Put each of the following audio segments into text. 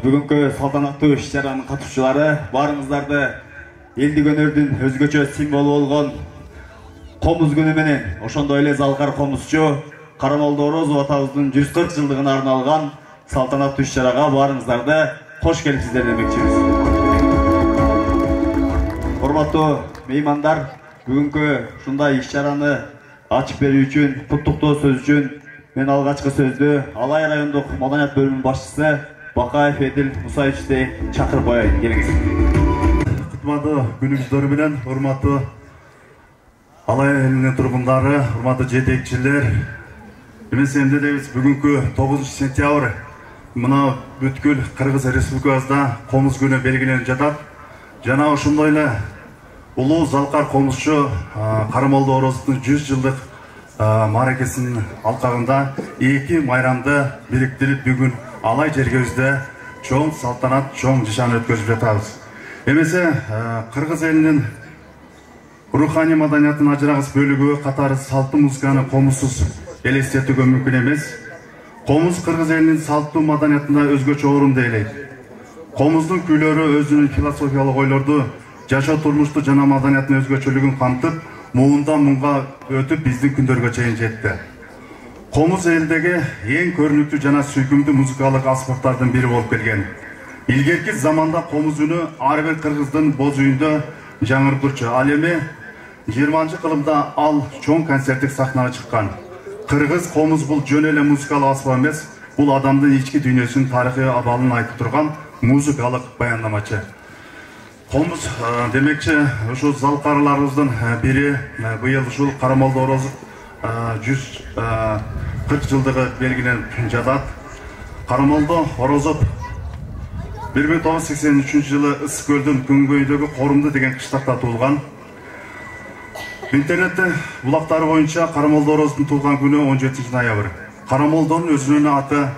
бүгүнкү салтанаттуу иш-чаранын катышчылары барыңыздарды элдик өнөрдүн өзгөчө символу болгон комуз күнү менен, ошондой эле Залкар комузчу Карамолдо Орозов атабыздын 140 жылдыгына арналган салтанаттуу иш-чарага барыңыздарды кош келипсиздер демекчибиз. Урматтуу меймандар, бүгүнкү ушундай иш-чараны ачып берүү үчүн, куттуктоо сөз үчүн мен алгачкы сөздү Алай райондук маданият бөлүмүнүн башчысы Бакаев Эдил Мусаевичти чакырып коеюн. Келиңиз. Кутмандуу күнүңүздөр менен, урматтуу Алай элинин тургундары, урматтуу жетекчилер, эмес эмнедебиз бүгүнкү 9 сентябрь мына бүткүл Кыргыз Республикасында комуз күнү белгиленип жатат. Жана ошондой эле улуу Залкар комузчу Карамолдо Орозовдун 100 жылдык мааракесинин алкагында эки майрамды бириктирип бүгүн Алай жергебизде чоң салтанат, чоң жашан өткөрүп жатабыз. Эмесе Кыргыз элинин руханий маданиятынын ажырагыс бөлүгү катары салттуу музыканы комузсуз элестетүүгө мүмкүн эмес. Комуз Кыргыз элинин салттуу маданиятында өзгөчө орунду ээлейт. Комуздун күйлөрү өзүнүн философиялык ойлорду, жашоо турмушту жана маданиятын өзгөчөлүгүн камтып, муундан муңга өтүп биздин күндөргө чейин жетти. Комуз элдеги эң көрүнүктүү жана сүйкүмдүү музыкалык аспаптардын бири болуп келген. Илгерки заманда комуз үнү ар бир кыргыздын боз үйүндө жаңырып турчу. Ал эми 20-кылымда ал чоң концерттик сахнага чыккан. Кыргыз комуз бул жөн эле музыкалык аспап эмес, бул адамдын ички дүйнөсүнүн тарыхый абалын айтып турган музыкалык баяндамачы. Комуз демекчи ушул залкарларыбыздын бири быйыл ушул Карамолдо Орозов 140 жылдыгы белгиленип жатат. Карамолдо Орозов 1983 жылы Ысык көлдүн күнгөйүндөгү Корумду деген кыштакта туулган. Интернетте булактары боюнча Карамолдо Орозовдун туулган күнү 17 ноябрь. Карамолдонун өзүнүн аты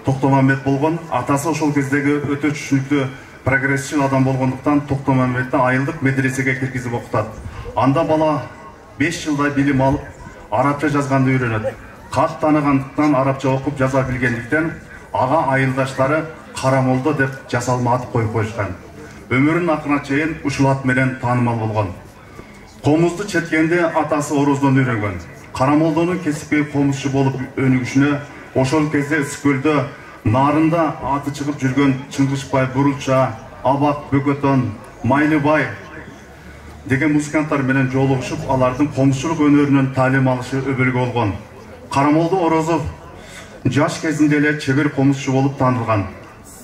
Токтомамбет болгон. Атасы ошол кездеги өтө түшүнүктүү прогрессчил адам болгондуктан Токтомамбетти айылдык медресеге киргизип окутат. Анда бала 5 жылдай билим алып, арабча жазганды үйрөнөт. Кат тааныгандыктан арабча окуп жаза билгендиктен ага айылдаштары Карамолдо деп жасалма ат коюп коюшкан. Өмүрүнүн акырына чейин ушул ат менен таанымал болгон. Комузду четкенде атасы Ороздон үйрөнгөн. Карамолдонун кесипкей комузчу болуп өнүгүшүнө ошол кезде Ысык көлдө нарында аты чыгып жүргөн Чыңгышбай, Бурулча, Абак, Бөкөтөн, Майлыбай деген музыканттар менен жолугушуп, алардын комузчулук өнөрүнөн таалим алышы өбөлгө болгон. Карамолдо Орозов жаш кезинде эле чебер комузчу болуп таанылган.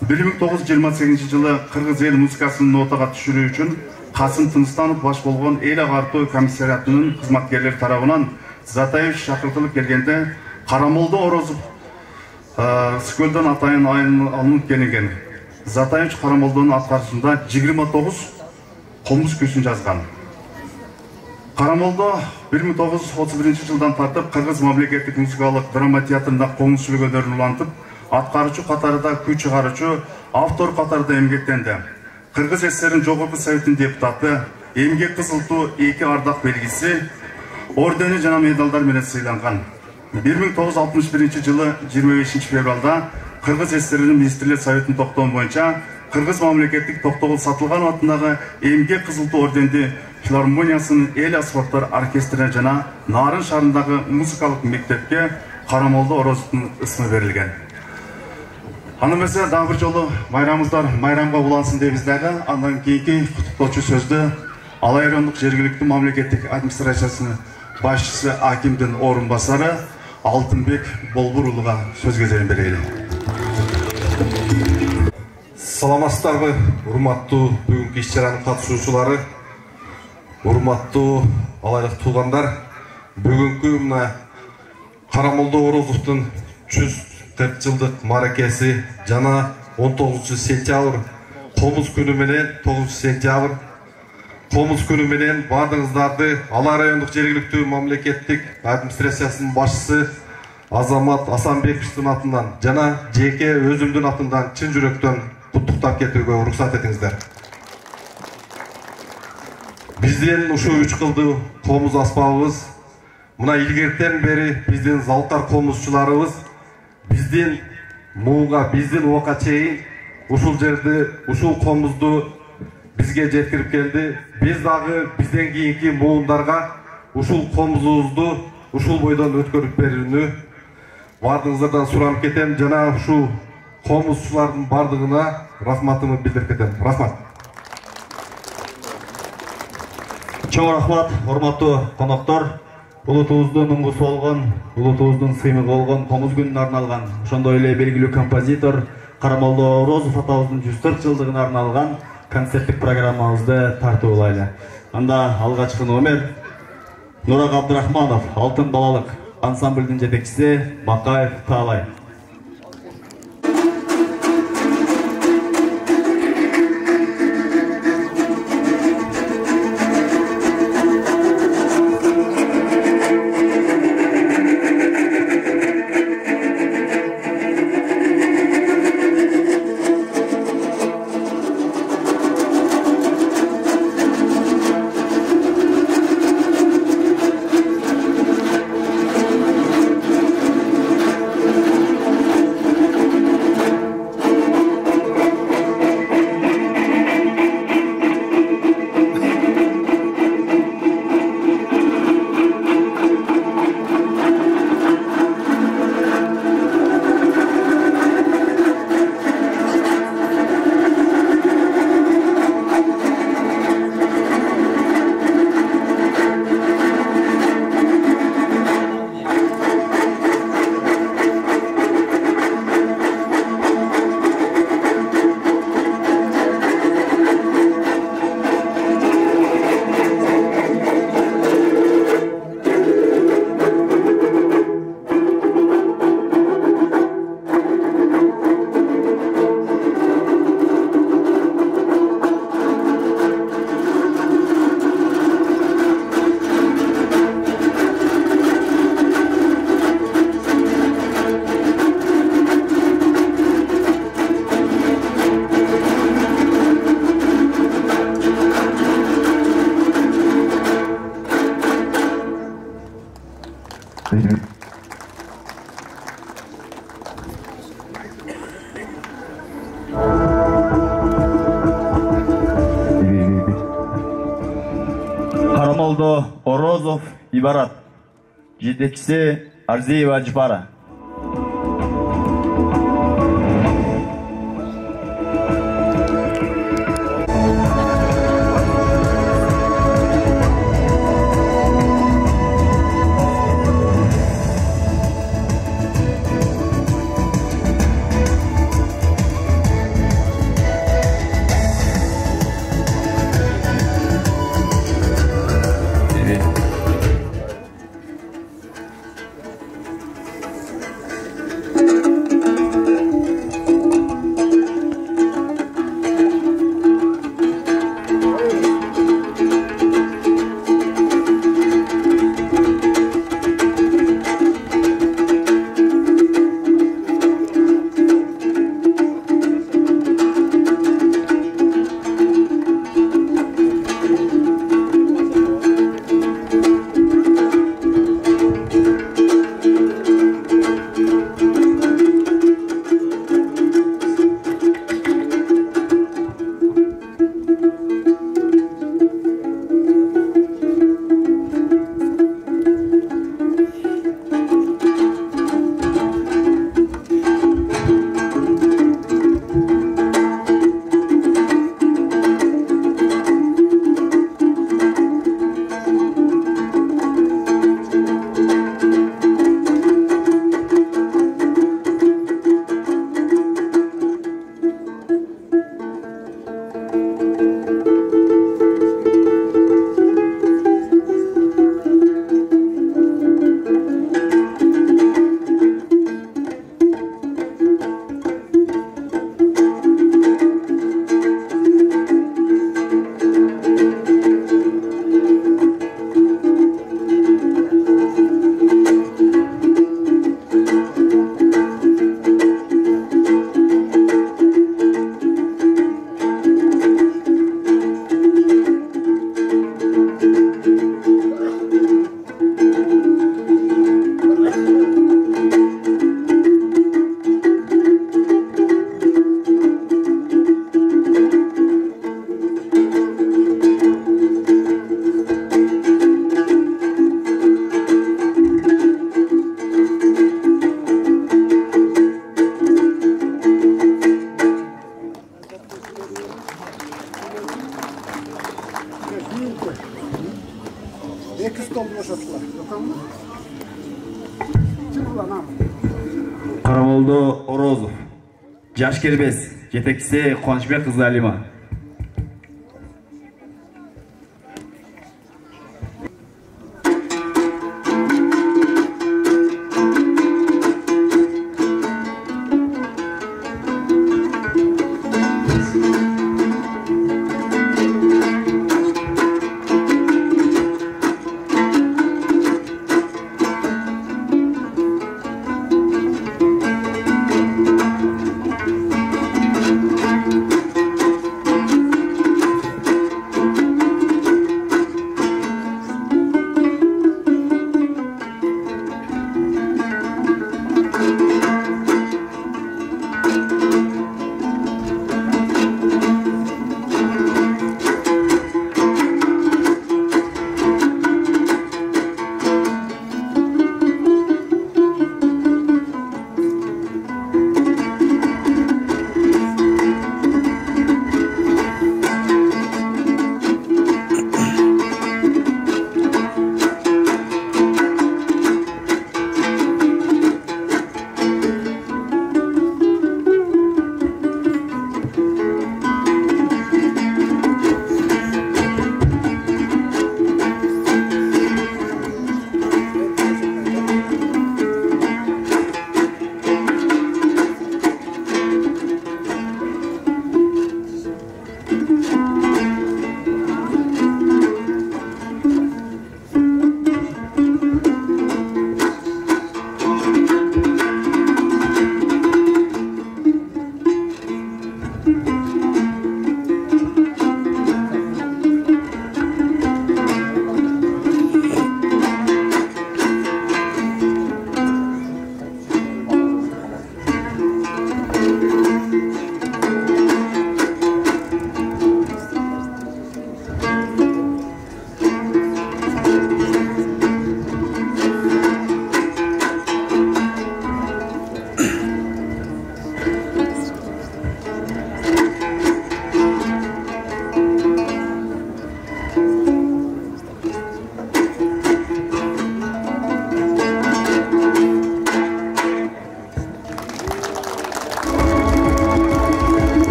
1928 жылы Кыргыз эл музыкасын нотага түшүрүү үчүн Касым Тыныстанов баш болгон эл агартуу комиссариатынын кызматкерлери тарабынан Затаевич шакыртылып келгенде Карамолдо Орозов Ысык көлдөн атайын алынып келинген. Затаевич Карамолдонун аткарышында 29 комуз күйсүн жазган. Карамолдо 1931 жылдан тартып Кыргыз мамлекеттик музыкалык драма театрында комузчулук өнөрүн улантып, аткаруучу катарында күй чыгаруучу, автор катарында эмгектенди. Кыргыз ССРнин Жогорку Советинин депутаты, эмгек кызыл туу 2 ардак белгиси, ордени жана медалдар менен сыйланган. 1961 жылы 25 февралда Кыргыз ССРнин Министрлер Советинин токтому боюнча Кыргыз мамлекеттик Токтогул Сатылганов атындагы эмгек кызыл туу орденди филармониясынын эл аспаптар оркестрине жана Нарын шаарындагы музыкалык мектепке Карамолдо Орозовдун ысмы берилген. Аны эмесе дагы бир жолу майрамыңыздар майрамга улансын дейбиз дагы. Андан кийинки куттуктоочу сөздү Алай райондук жергиликтүү мамлекеттик администрациясынын башчысы Акимдин орун басары Алтынбек Болбур уулуга сөз кезегин берели. Саламатсыздарбы, урматтуу бүгүнкү иш-чаранын катышуучулары, урматтуу алайлык туугандар. Бүгүнкү мына Карамолдо Орозовдун 140 жылдык мааракеси жана 19 сентябрь комуз күнү менен 9 сентябрь комуз күнү менен бардыгыңыздарды Алай райондук жергиликтүү мамлекеттик администрациясынын башчысы Азамат Асанбековичтин атынан жана жеке өзүмдүн атымдан чын жүрөктөн куттуктап кетүүгө уруксат этиңиздер. Биздин ушул 3 кылдуу комуз аспабыбыз мына илгертен бери биздин Залкар комузчуларыбыз биздин муунга биздин убакка чейин ушул жерди, ушул комузду бизге жеткирип келди. Биз дагы бизден кийинки муундарга ушул комузубузду ушул бойдон өткөрүп берүүнү бардыгыңыздардан суранып кетем. Жана ушул комузчулардын бардыгына рахматымды билдирип кетем. Рахмат. Чоң рахмат, урматтуу коноктор. Улутубуздун уңгусу болгон, улутубуздун сыймыгы болгон комуз күнүнө арналган, ошондой эле белгилүү композитор Карамолдо Орозов атабыздын 104 жылдыгына арналган концерттик программабызды тартуулайлы. Анда алгачкы номер Нурак Абдрахманов, Алтын балалык ансамблдин жетекчиси Макаев Таалай. Карамолдо Орозов Ибарат, жетекчиси Арзиева Жипара. stol boşalttılar. Yok mu? Çık ulan abi. Karamoldu Orozov. Jash Kerbes. Yetekçisi Qonishbek kızı Alima.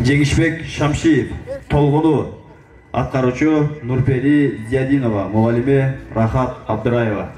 Жеңишбек Шамшиев, Толгуну, аткаруучу Нурпери Зиядинова, мугалиме Рахат Абдыраева.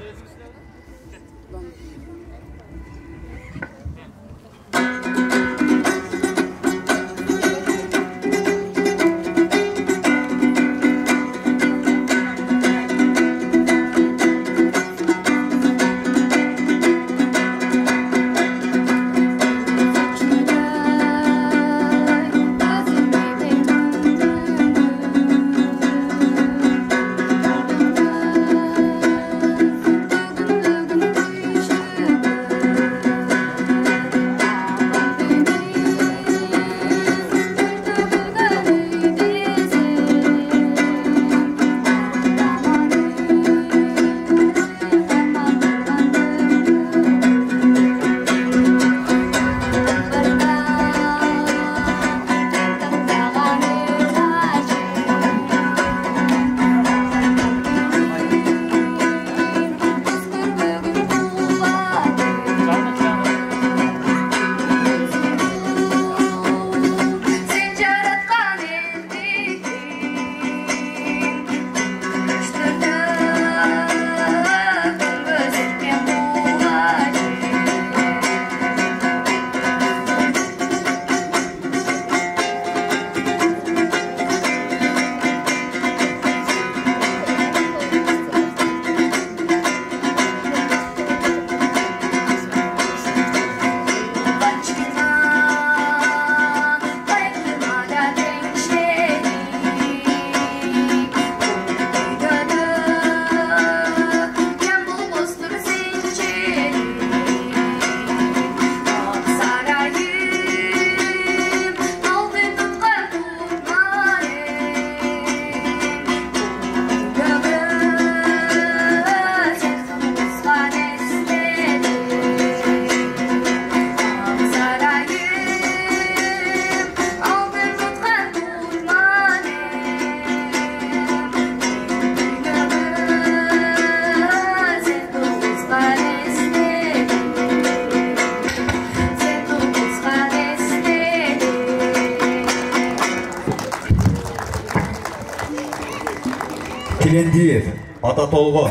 Kilendиев, Ата Толго,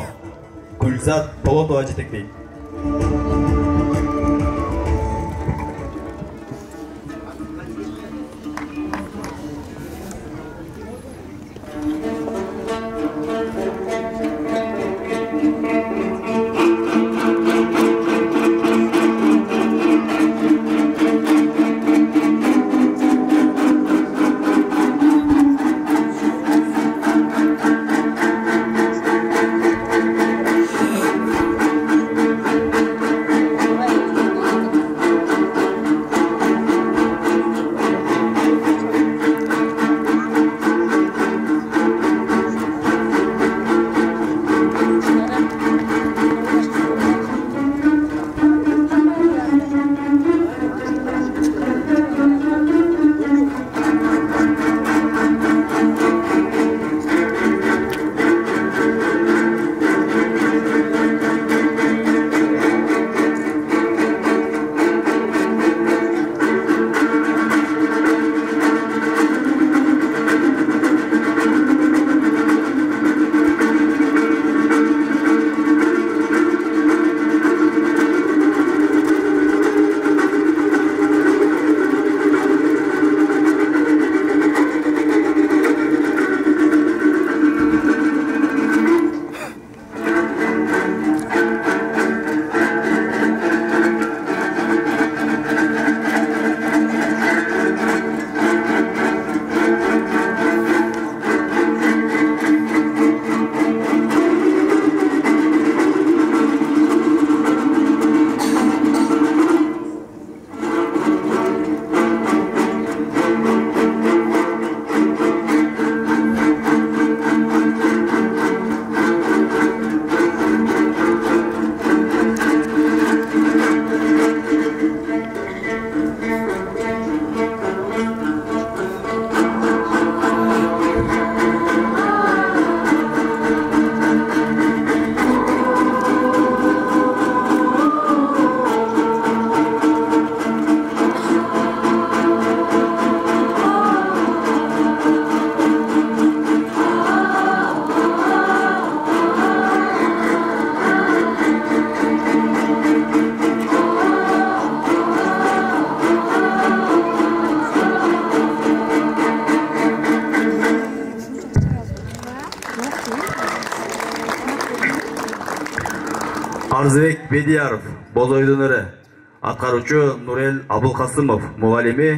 Гүлзат Полотова жетектейді. Арзыбек Бедияров, Бозойдун өрі, атқарушы Нурел Абылқасымов, мұғалими,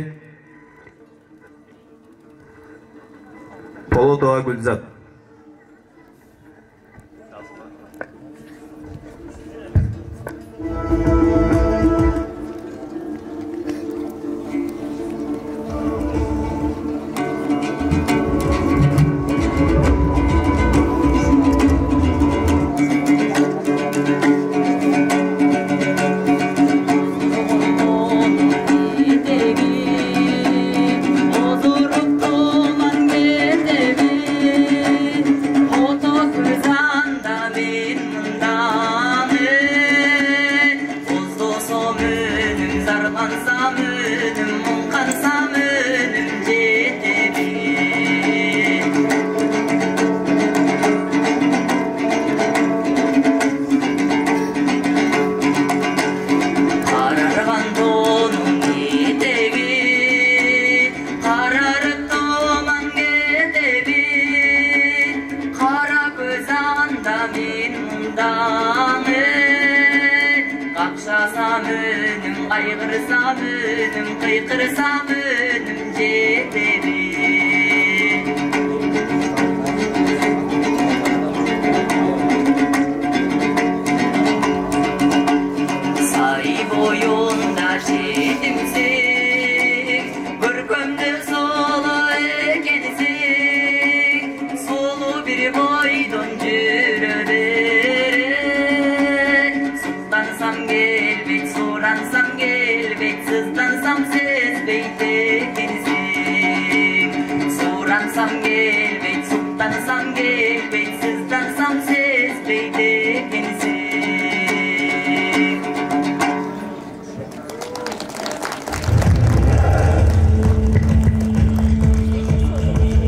Полотова Гүлзат.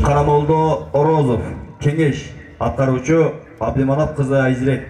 Karamoldo Orozov, Kengeş, Аткаруучу Абдиманап кызы Айзирек.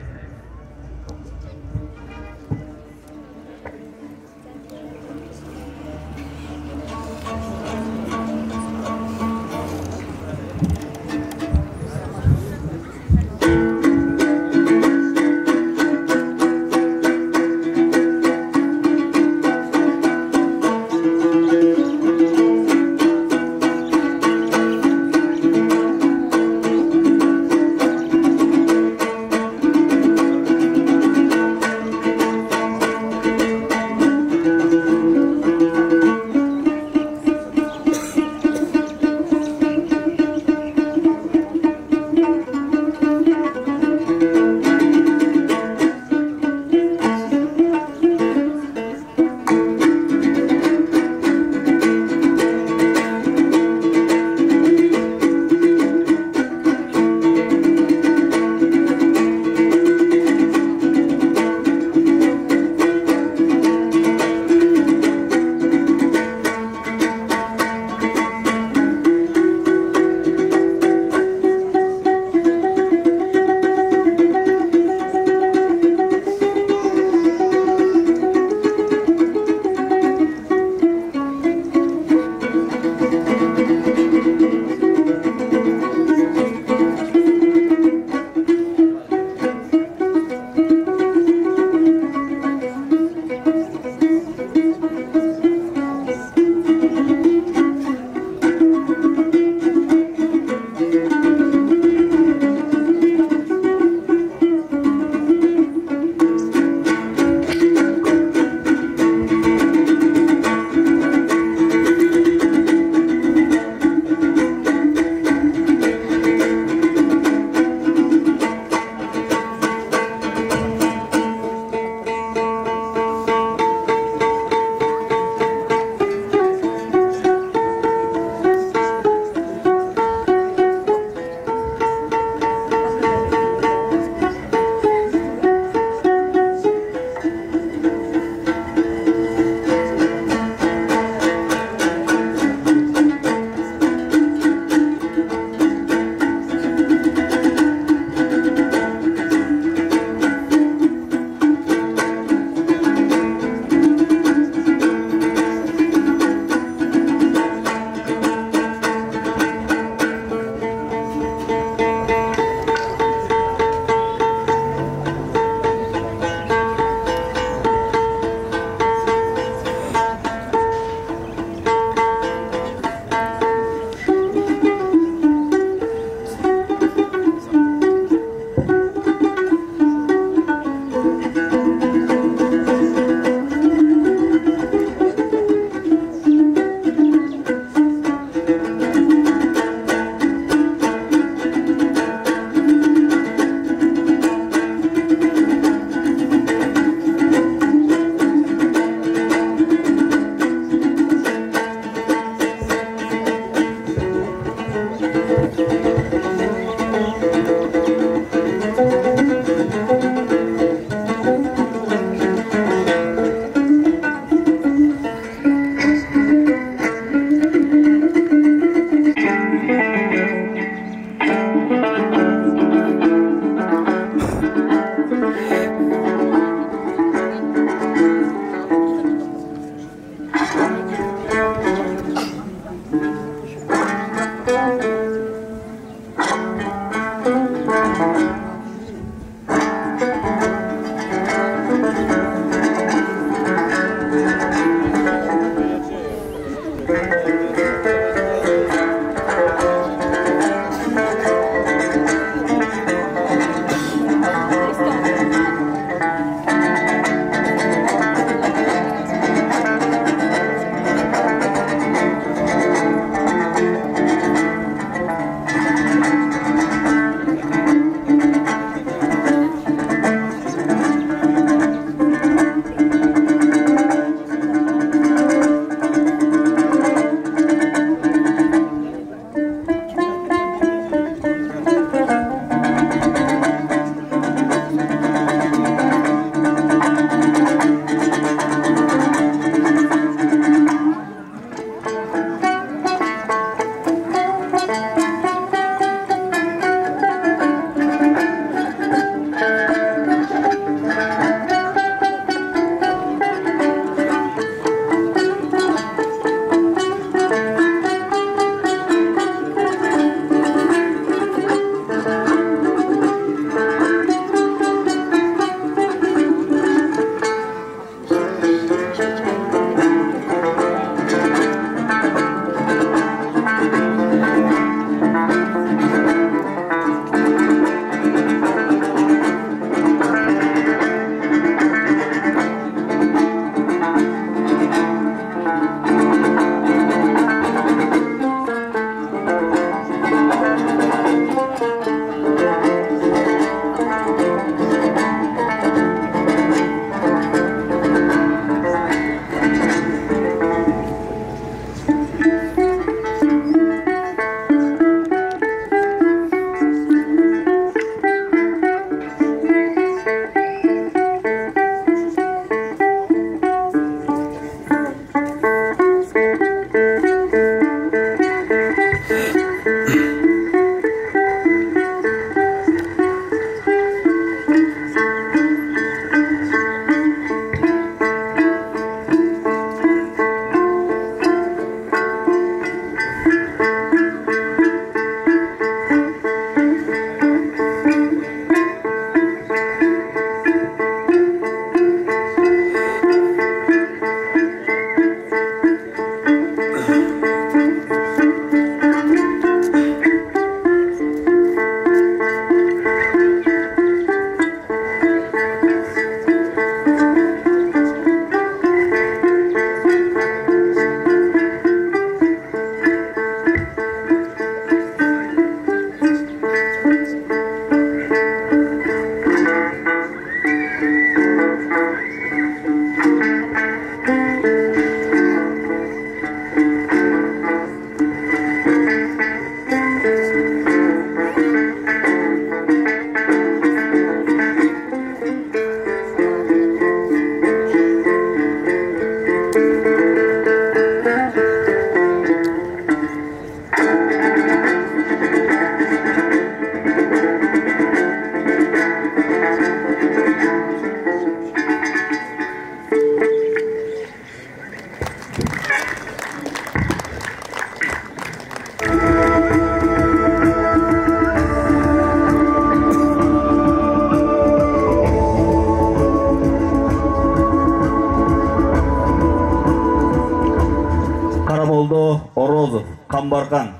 Карамолдо Орозов, Камбаркан,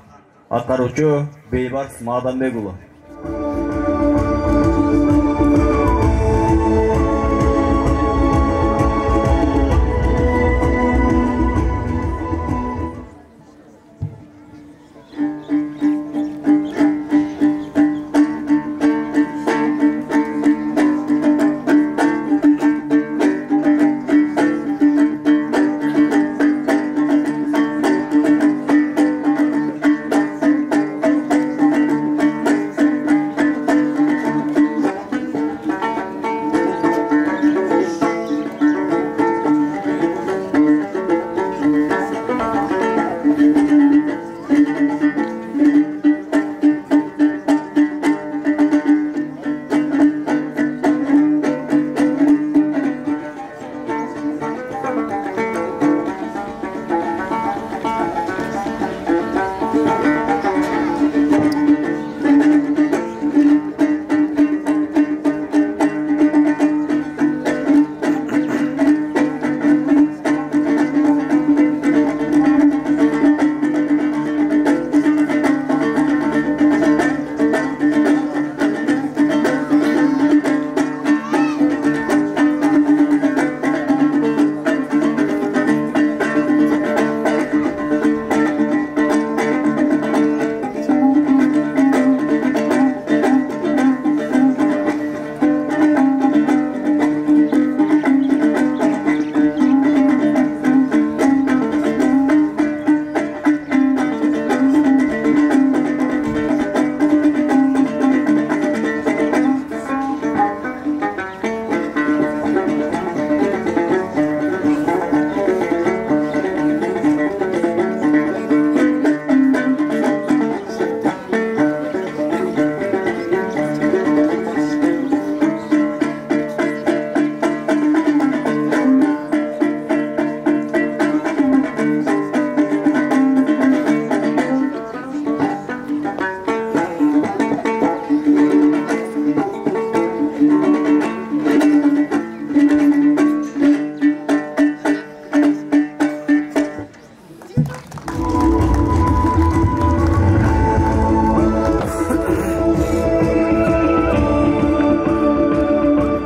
аткаруучу Бейбарс Маданбек уулу.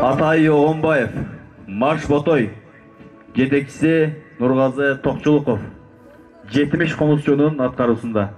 Атай Оғонбаев, Марш Ботой, жетекчиси Нургазы Токчулуков, 70 комузчунун аткаруусунда.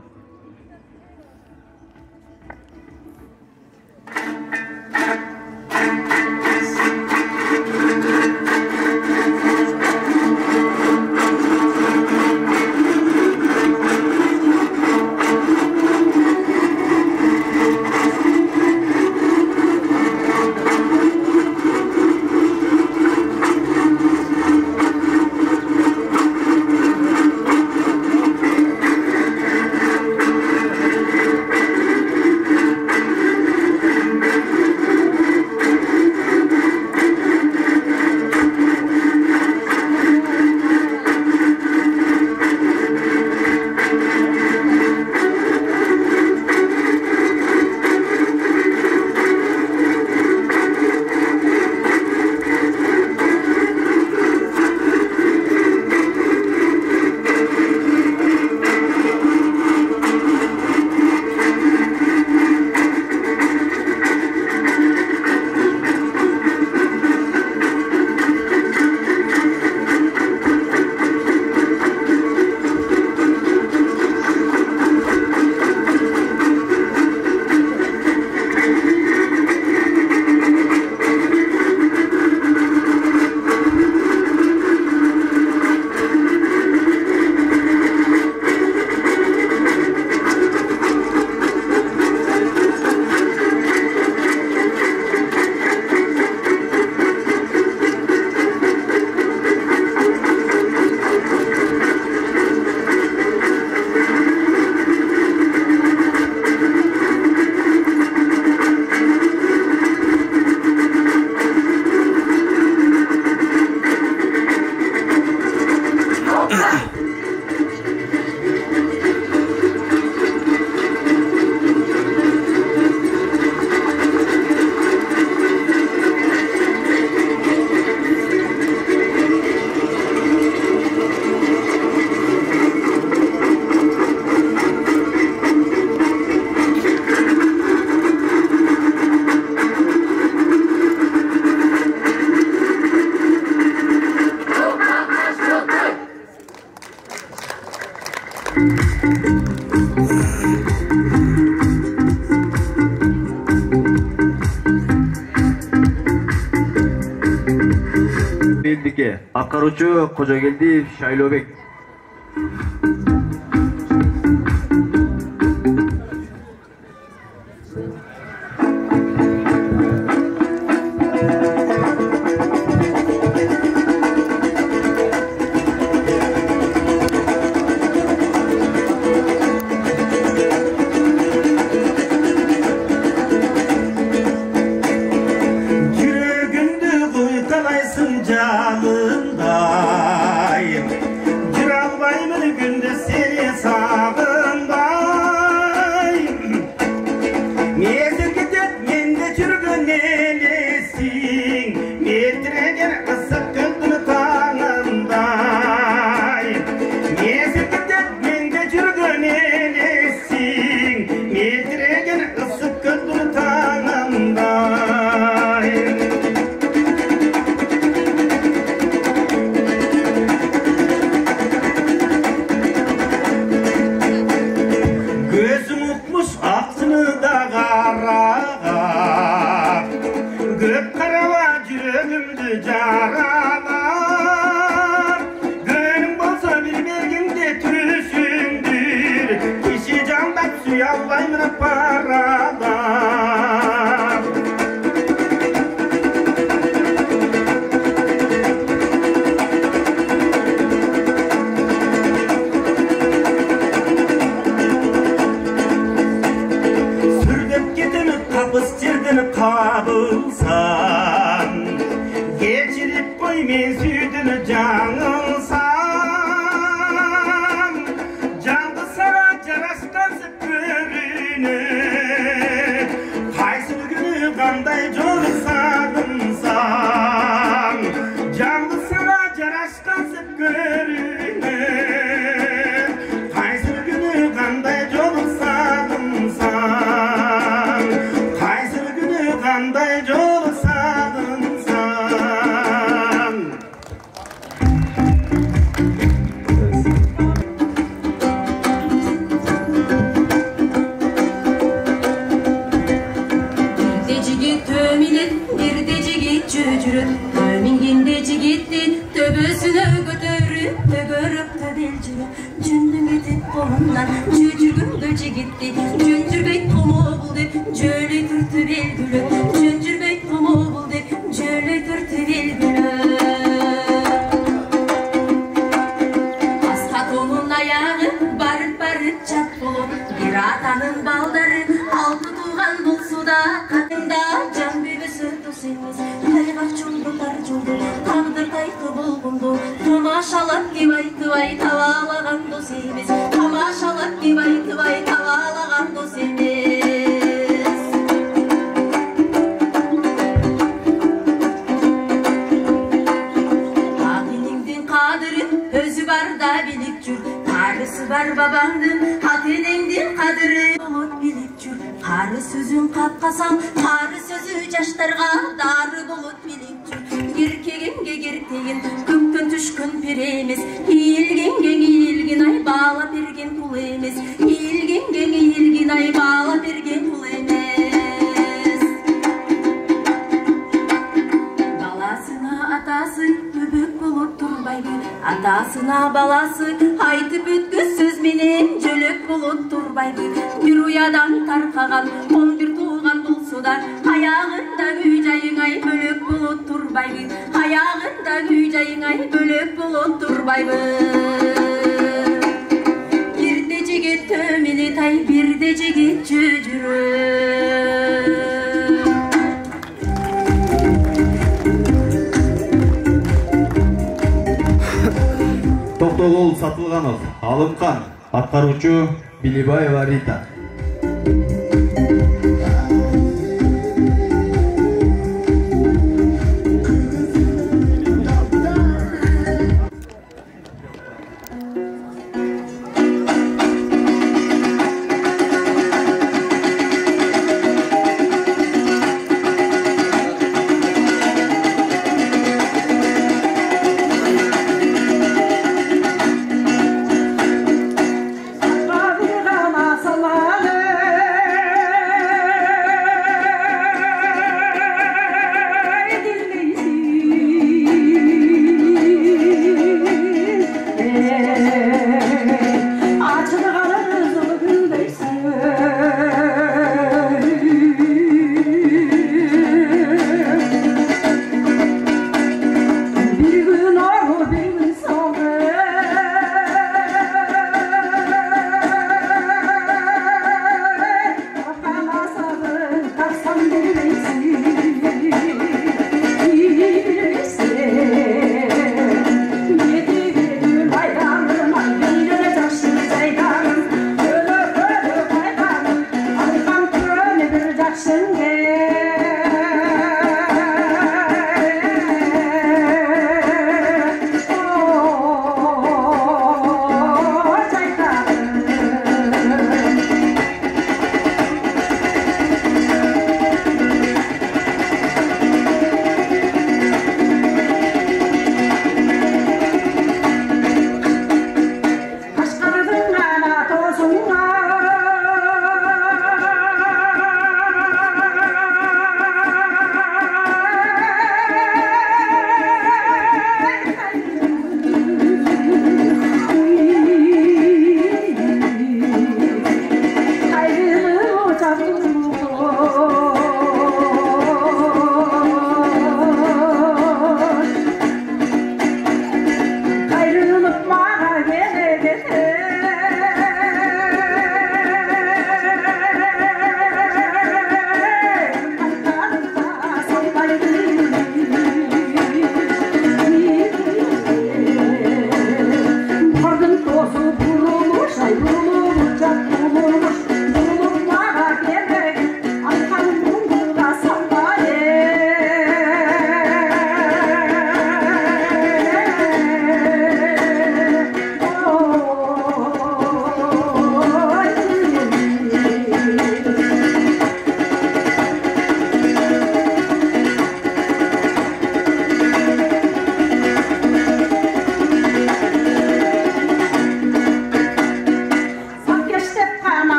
Beldiке аткаруучу Кожогелдиев Шайлообек. Atasına balası haytı bütküz söz menen jölök bolup turbайды. Bir uyadan tarqagan 11 tuğan bulsudan ayağında güyjayın ay bölök bolup turbайды. Ayağında güyjayın ay bölök bolup turbайды. Bir de jigit tömini tay bir de jigit jüjürü. Токтогул Сатылганов, Алымкан, аткаруучу Билибаева Рита. Bye.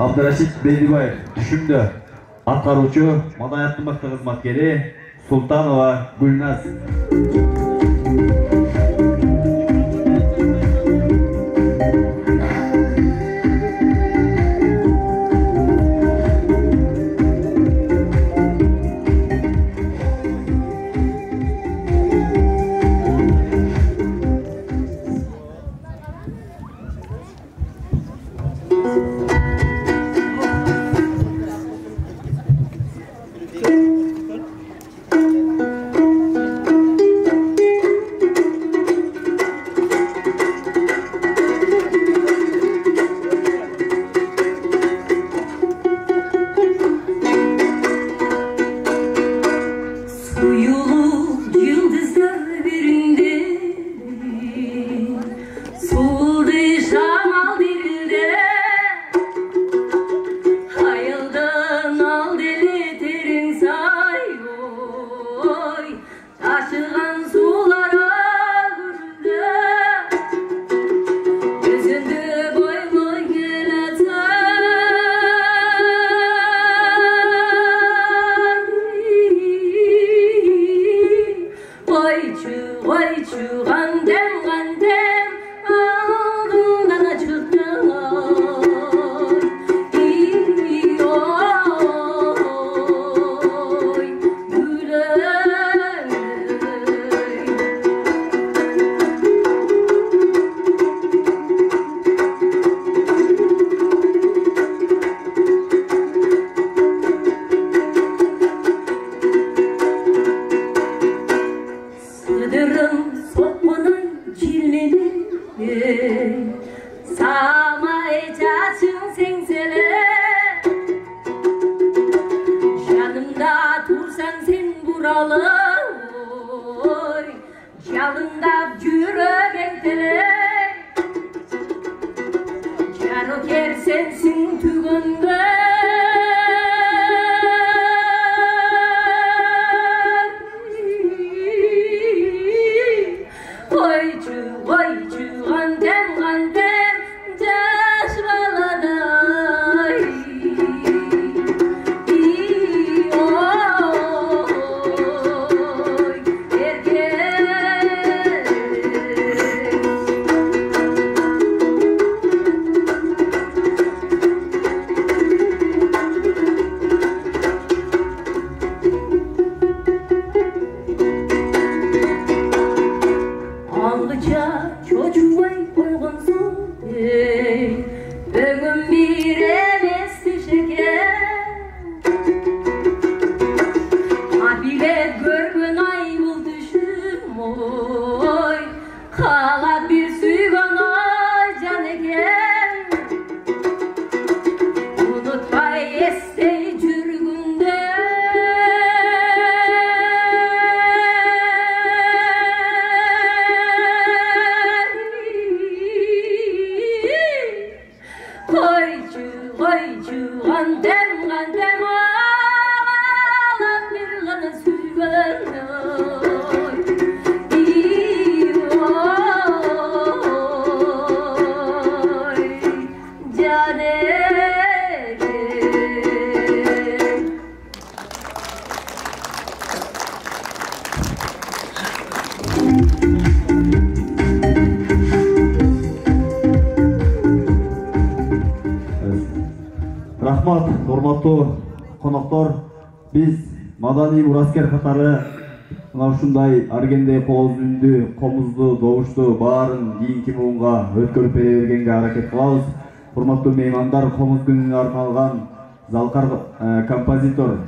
Abdurashid Beydiboyev tushumdi. Atqaruvchi madaniyat maqta xizmatkari Sultanova Gulnaz. Koyçu gandem aldından çıktı Samay çaçın sengsele Yanımda dursan sen buralı Yanımda yürek entele Canı ker sensin tügünde Koyçu gandem Jaş baladay Anlıca çocuğay koygunsun Ömüm bir emesti şeker Habile görgün ay bul düşüm oy Kala bir suygan ay can eken Unutmay estey jürgünde Koyçu gandem ağlam bir gana sürgün Cane Rahmat, hormаттуу коноктор, биз маданий мураскер катары мына ушундай аргендей кооз үндү, комузду, добушту баарын кийинки муунга өткөрүп бере бергенге аракет кылабыз. Урматтуу меймандар, комуз күнүнө арналган залкар композитор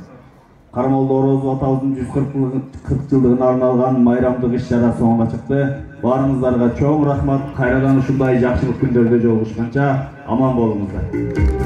Карамолду Орозов атабыздын 140 жылдыгына арналган майрамдык иш-чара соңуна чыкты. Баарыңыздарга чоң рахмат. Кайрадан ушундай жакшылык күндөрдө жолугушканча аман болуңуздар.